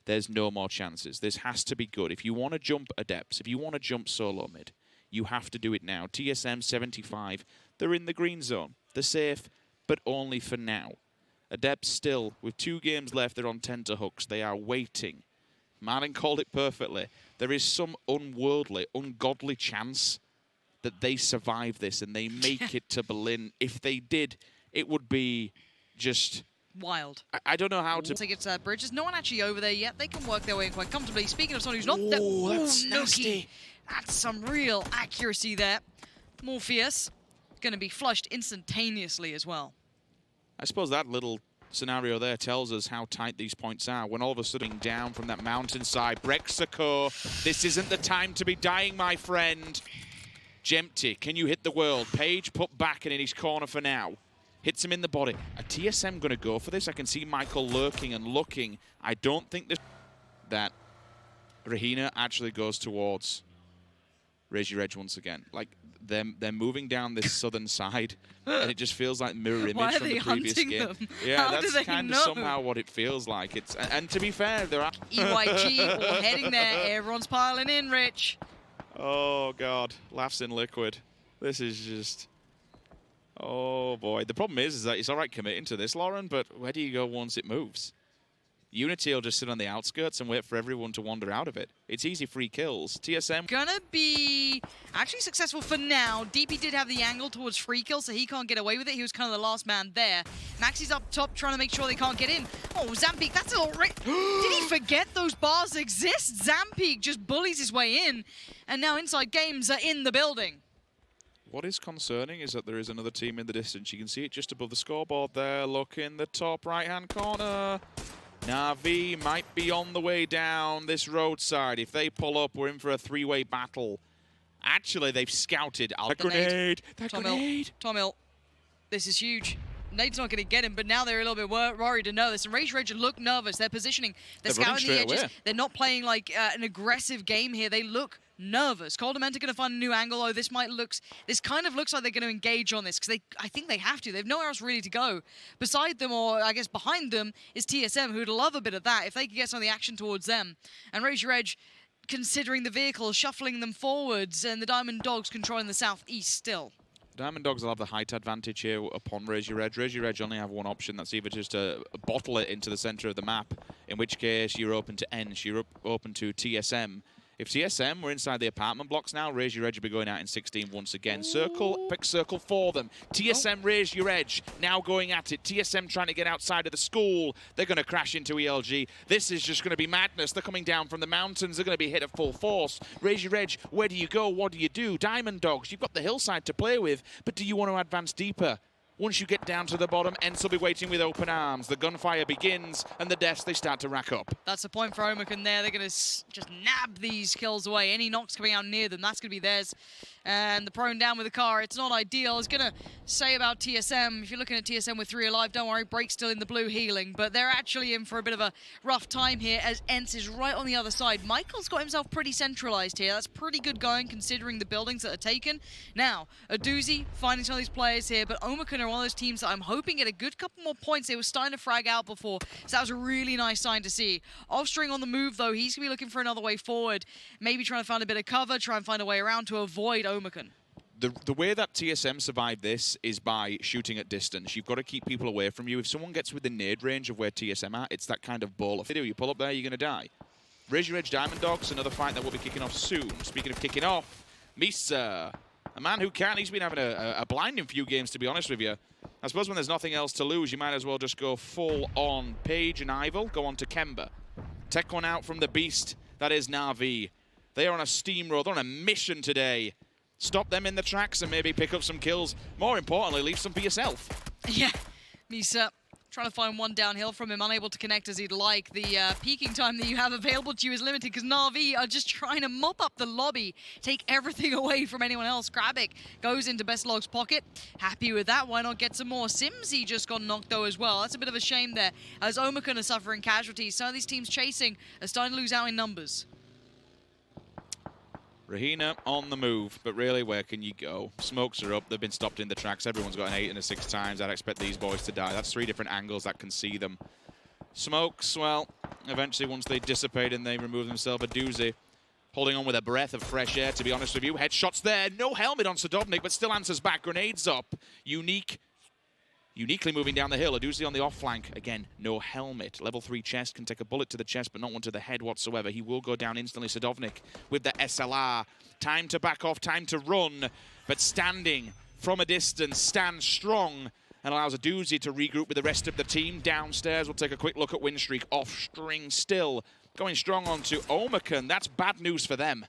there's no more chances. This has to be good. If you want to jump Adepts, if you want to jump solo mid, you have to do it now. TSM 75, they're in the green zone. They're safe, but only for now. Adepts still, with 2 games left, they're on tenterhooks. They are waiting. Martin called it perfectly. There is some unworldly, ungodly chance that they survive this and they make it to Berlin. If they did, it would be just... wild. I don't know how to... I think it's Bridges. No one actually over there yet. They can work their way in quite comfortably. Speaking of someone who's not... Oh, that's nasty. That's some real accuracy there. Morpheus going to be flushed instantaneously as well. I suppose that little scenario there tells us how tight these points are. When all of a sudden down from that mountainside, Brexaco, this isn't the time to be dying, my friend. Jempty, can you hit the world? Page put back and in his corner for now. Hits him in the body. A TSM going to go for this? I can see Michael lurking and looking. I don't think this... that Rahina actually goes towards Raise Your Edge once again. Like, they're moving down this southern side, and it just feels like mirror image from the previous game. Them? Yeah, How that's kind of somehow what it feels like. It's and to be fair, there are... EYG all heading there. Everyone's piling in, Rich. Oh, God. Laughs in liquid. This is just... oh, boy. The problem is that it's all right committing to this, Lauren, but where do you go once it moves? Unity will just sit on the outskirts and wait for everyone to wander out of it. It's easy free kills. TSM... gonna be actually successful for now. DP did have the angle towards free kill, so he can't get away with it. He was kind of the last man there. Naxi's up top trying to make sure they can't get in. Oh, Zampeak, that's a little... did he forget those bars exist? Zampeak just bullies his way in, and now Inside Games are in the building. What is concerning is that there is another team in the distance. You can see it just above the scoreboard there. Look in the top right-hand corner. Na'Vi might be on the way down this roadside. If they pull up, we're in for a 3-way battle. Actually, they've scouted. That grenade! That grenade! Tom Hill, this is huge. Nade's not going to get him, but now they're a little bit worried to know this. And Rage look nervous. They're positioning. They're scouting the edges. Away. They're not playing like an aggressive game here. They look nervous. Coldamenta going to find a new angle. Oh, this kind of looks like they're going to engage on this because I think they have to. They've nowhere else really to go. Beside them, or I guess behind them, is TSM, who'd love a bit of that if they could get some of the action towards them. And Rage considering the vehicles, shuffling them forwards, and the Diamond Dogs controlling the southeast still. Diamond Dogs will have the height advantage here upon Raise Your Edge. Raise Your Edge only have one option. That's either just to bottle it into the center of the map, in which case you're open to Ench, you're open to TSM. If TSM were inside the apartment blocks now, Raise Your Edge would be going out in 16 once again. Circle, pick circle for them. TSM Raise Your Edge now going at it. TSM trying to get outside of the school. They're going to crash into ELG. This is just going to be madness. They're coming down from the mountains. They're going to be hit at full force. Raise Your Edge, where do you go? What do you do? Diamond Dogs, you've got the hillside to play with, but do you want to advance deeper? Once you get down to the bottom, Ents will be waiting with open arms. The gunfire begins, and the deaths, they start to rack up. That's the point for Omicron there. They're going to just nab these kills away. Any knocks coming out near them, that's going to be theirs. And the prone down with the car, it's not ideal. I was going to say about TSM, if you're looking at TSM with 3 alive, don't worry, Break's still in the blue healing. But they're actually in for a bit of a rough time here as Ents is right on the other side. Michael's got himself pretty centralized here. That's pretty good going considering the buildings that are taken. Now, a doozy finding some of these players here, but Omicron are one of those teams that I'm hoping get a good couple more points. They were starting to frag out before, so that was a really nice sign to see. Offstring on the move, though. He's going to be looking for another way forward. Maybe trying to find a bit of cover, try and find a way around to avoid Omicron. The way that TSM survived this is by shooting at distance. You've got to keep people away from you. If someone gets within nade range of where TSM are, it's that kind of ball of video. You pull up there, you're going to die. Raise Your Edge Diamond Dogs, another fight that will be kicking off soon. Speaking of kicking off, Misa, a man who can. He's been having a blinding few games, to be honest with you. I suppose when there's nothing else to lose, you might as well just go full on Page and Ival. Go on to Kemba. Take one out from the beast that is Na'Vi. They are on a steamroll. They're on a mission today. Stop them in the tracks and maybe pick up some kills. More importantly, leave some for yourself. Yeah, Misa trying to find one downhill from him, unable to connect as he'd like. The peaking time that you have available to you is limited because Na'Vi are just trying to mop up the lobby, take everything away from anyone else. Krabik goes into Bestlog's pocket. Happy with that. Why not get some more? Simsy just got knocked though as well. That's a bit of a shame there as Omicron are suffering casualties. Some of these teams chasing are starting to lose out in numbers. Rahina on the move, but really, where can you go? Smokes are up. They've been stopped in the tracks. Everyone's got an 8 and a 6 times. I'd expect these boys to die. That's 3 different angles that can see them. Smokes, well, eventually once they dissipate and they remove themselves a doozy. Holding on with a breath of fresh air, to be honest with you. Headshots there. No helmet on Sadovnik, but still answers back. Grenades up. Uniquely moving down the hill. A doozy on the off flank. Again, no helmet. Level 3 chest. Can take a bullet to the chest, but not one to the head whatsoever. He will go down instantly. Sadovnik with the SLR. Time to back off. Time to run. But standing from a distance. Stands strong. And allows a doozy to regroup with the rest of the team. Downstairs, we'll take a quick look at win streak. Off string still. Going strong onto Omakan. That's bad news for them.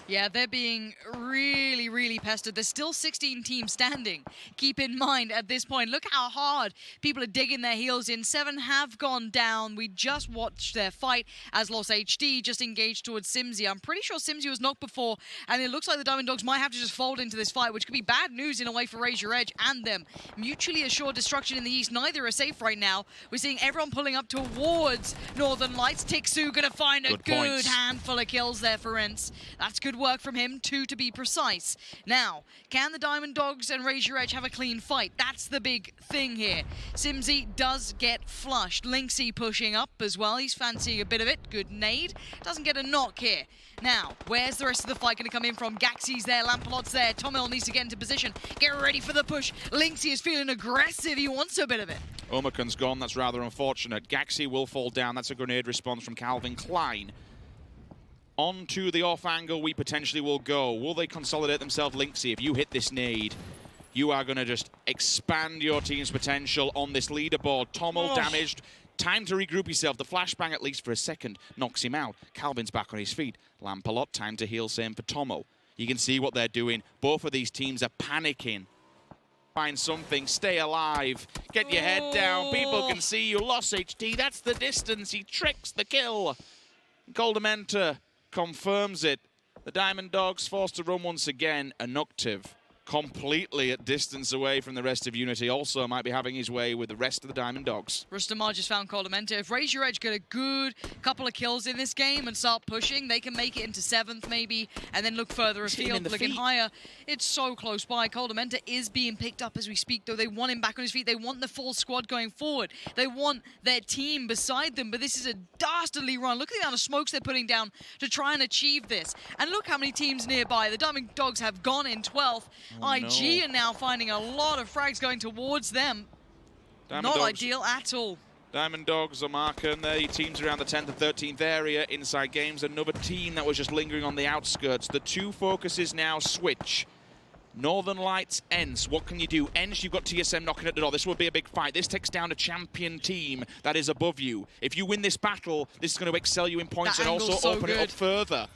Yeah, they're being really, really pestered. There's still 16 teams standing. Keep in mind, at this point, look how hard people are digging their heels in. 7 have gone down. We just watched their fight as Lost HD just engaged towards Simsy. I'm pretty sure Simsy was knocked before, and it looks like the Diamond Dogs might have to just fold into this fight, which could be bad news in a way for Raise Your Edge and them. Mutually assured destruction in the east. Neither are safe right now. We're seeing everyone pulling up towards Northern Lights. Tixu gonna find a good handful of kills there for Ents. That's good work from him, 2 to be precise. Now, can the Diamond Dogs and Raise Your Edge have a clean fight? That's the big thing here. Simsy does get flushed. Lynxy pushing up as well. He's fancying a bit of it. Good nade. Doesn't get a knock here. Now, where's the rest of the fight going to come in from? Gaxy's there, Lampalot's there. Tomil needs to get into position. Get ready for the push. Lynxy is feeling aggressive. He wants a bit of it. Omakan's gone. That's rather unfortunate. Gaxy will fall down. That's a grenade response from Calvin Klein. On to the off angle we potentially will go. Will they consolidate themselves? Lynxy, if you hit this nade, you are going to just expand your team's potential on this leaderboard. Tomil damaged. Time to regroup yourself. The flashbang, at least for a second, knocks him out. Calvin's back on his feet. Lampalot, time to heal, same for Tomil. You can see what they're doing. Both of these teams are panicking. Find something, stay alive, get your head down. People can see you. Lost HD, that's the distance. He tricks the kill. Goldamenta confirms it. The Diamond Dogs forced to run once again. Anuctive completely at distance away from the rest of Unity. Also might be having his way with the rest of the Diamond Dogs. Rustamar just found Goldamenta. If Raise Your Edge get a good couple of kills in this game and start pushing, they can make it into 7th maybe, and then look further afield, looking higher. It's so close by. Goldamenta is being picked up as we speak, though. They want him back on his feet. They want the full squad going forward. They want their team beside them, but this is a dastardly run. Look at the amount of smokes they're putting down to try and achieve this. And look how many teams nearby. The Diamond Dogs have gone in 12th. IG are now finding a lot of frags going towards them. Not ideal at all. Diamond Dogs are marking their teams around the 10th and 13th area. Inside games, another team that was just lingering on the outskirts. The two focuses now switch. Northern Lights, Ents. What can you do? Ents, you've got TSM knocking at the door. This will be a big fight. This takes down a champion team that is above you. If you win this battle, this is going to excel you in points and also open it up further.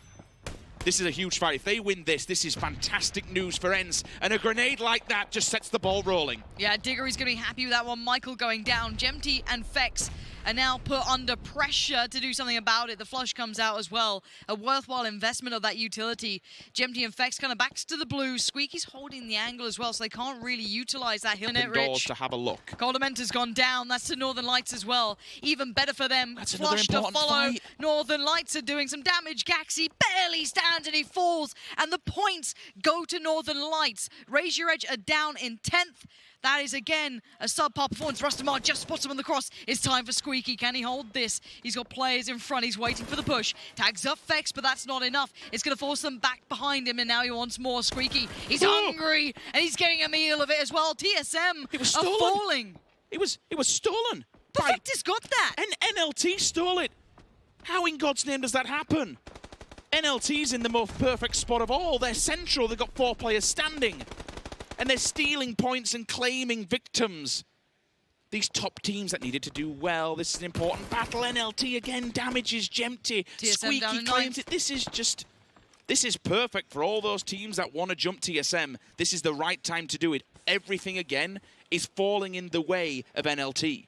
This is a huge fight. If they win this, this is fantastic news for Ents. And a grenade like that just sets the ball rolling. Yeah, Diggory's going to be happy with that one. Michael going down. Gemty and Fex are now put under pressure to do something about it. The flush comes out as well. A worthwhile investment of that utility. Gemty and Fex kind of backs to the blue. Squeaky's holding the angle as well, so they can't really utilize that hill. Doors to have a look. Goldamenta's gone down. That's the Northern Lights as well. Even better for them. That's flush to follow. Fight. Northern Lights are doing some damage. Gaxy barely stands and he falls. And the points go to Northern Lights. Raise Your Edge are down in 10th. That is, again, a subpar performance. Rustamar just spots him on the cross. It's time for Squeaky. Can he hold this? He's got players in front. He's waiting for the push. Tags up Fex, but that's not enough. It's going to force them back behind him, and now he wants more. Squeaky, he's hungry, and he's getting a meal of it as well. TSM are falling. It was stolen. The Victor's got that. And NLT stole it. How in God's name does that happen? NLT's in the most perfect spot of all. They're central. They've got 4 players standing. And they're stealing points and claiming victims. These top teams that needed to do well. This is an important battle. NLT again damages Gemty. Squeaky claims it. This is perfect for all those teams that want to jump TSM. This is the right time to do it. Everything again is falling in the way of NLT.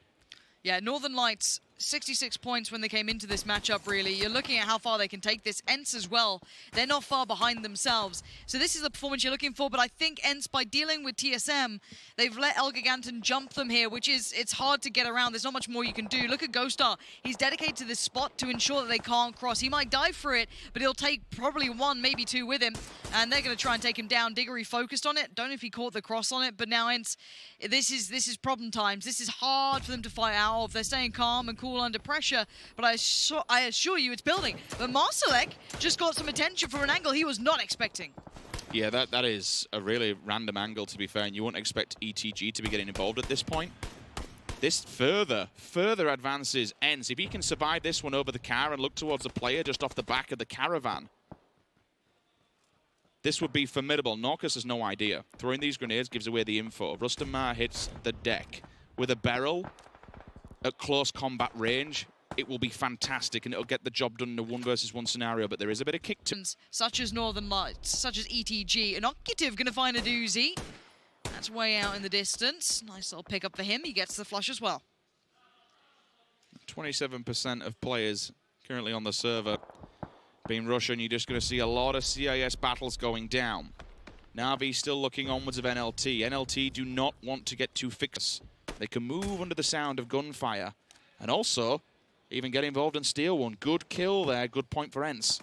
Yeah, Northern Lights, 66 points when they came into this matchup, really. You're looking at how far they can take this. Ents as well, they're not far behind themselves. So this is the performance you're looking for, but I think Ents, by dealing with TSM, they've let Elgiganten jump them here, which is, it's hard to get around. There's not much more you can do. Look at Ghostar. He's dedicated to this spot to ensure that they can't cross. He might die for it, but he'll take probably 1, maybe 2 with him, and they're going to try and take him down. Diggory focused on it. Don't know if he caught the cross on it, but now Ents, this is problem times. This is hard for them to fight out of. They're staying calm and cool. cool under pressure, but I assure you it's building. But Marsalek just got some attention from an angle he was not expecting. Yeah, that is a really random angle, to be fair, and you wouldn't expect ETG to be getting involved at this point. This further advances ENCE. If he can survive this one over the car and look towards the player just off the back of the caravan, this would be formidable. Norcus has no idea. Throwing these grenades gives away the info. Rustamar hits the deck with a barrel at close combat range. It will be fantastic, and it'll get the job done in a 1 versus 1 scenario, but there is a bit of kick to... Such as Northern Lights, such as ETG. An Occupative going to find a doozy. That's way out in the distance. Nice little pick up for him. He gets the flush as well. 27% of players currently on the server being Russian. You're just going to see a lot of CIS battles going down. Na'Vi still looking onwards of NLT. NLT do not want to get too fixed. They can move under the sound of gunfire and also even get involved and steal one. Good kill there. Good point for ENCE.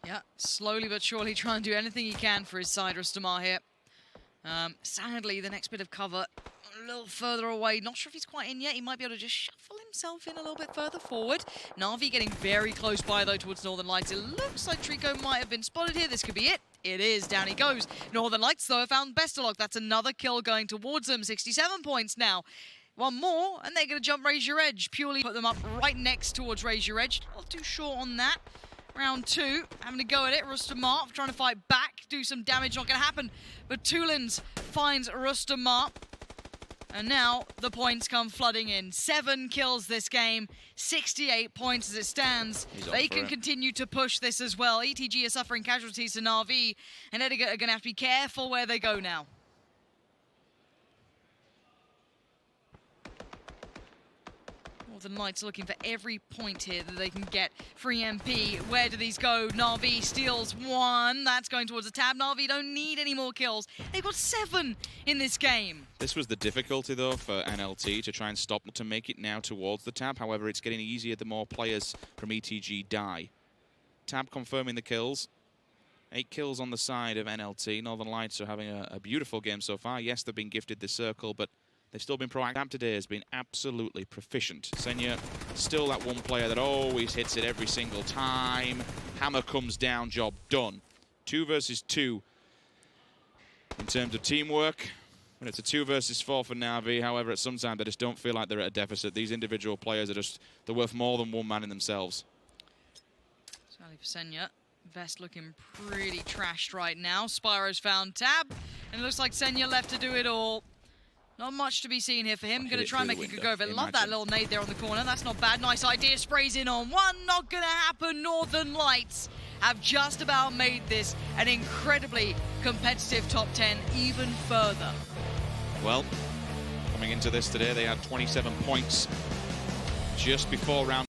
Yeah, slowly but surely trying to do anything he can for his side, Rustamar here. Sadly, the next bit of cover a little further away. Not sure if he's quite in yet. He might be able to just shuffle himself in a little bit further forward. Na'Vi getting very close by, though, towards Northern Lights. It looks like Trico might have been spotted here. This could be it. It is. Down he goes. Northern Lights, though, have found Bestalog. That's another kill going towards them. 67 points now. One more, and they're going to jump Raise Your Edge. Purely put them up right next towards Raise Your Edge. Not too short on that. Round 2, having to go at it. Rustamar trying to fight back, do some damage. Not going to happen. But Tulins finds Rustamar. And now the points come flooding in. 7 kills this game, 68 points as it stands. They can continue to push this as well. ETG are suffering casualties to Na'Vi, and Edgar are going to have to be careful where they go now. Northern Lights looking for every point here that they can get. Free MP, where do these go? Na'Vi steals 1. That's going towards the tab. Na'Vi don't need any more kills. They've got 7 in this game. This was the difficulty, though, for NLT to try and stop, to make it now towards the tab. However, it's getting easier the more players from ETG die. Tab confirming the kills. 8 kills on the side of NLT. Northern Lights are having a beautiful game so far. Yes, they've been gifted the circle, but they've still been proactive. Tab today has been absolutely proficient. Senya, still that one player that always hits it every single time. Hammer comes down, job done. 2 versus 2 in terms of teamwork. And it's a 2 versus 4 for Na'Vi. However, at some time, they just don't feel like they're at a deficit. These individual players are they're worth more than one man in themselves. Sadly for Senya, Vest looking pretty trashed right now. Spyro's found Tab, and it looks like Senya left to do it all. Not much to be seen here for him. Going to try and make a good go of it. Love that little nade there on the corner. That's not bad. Nice idea. Sprays in on 1. Not going to happen. Northern Lights have just about made this an incredibly competitive top 10 even further. Well, coming into this today, they had 27 points just before round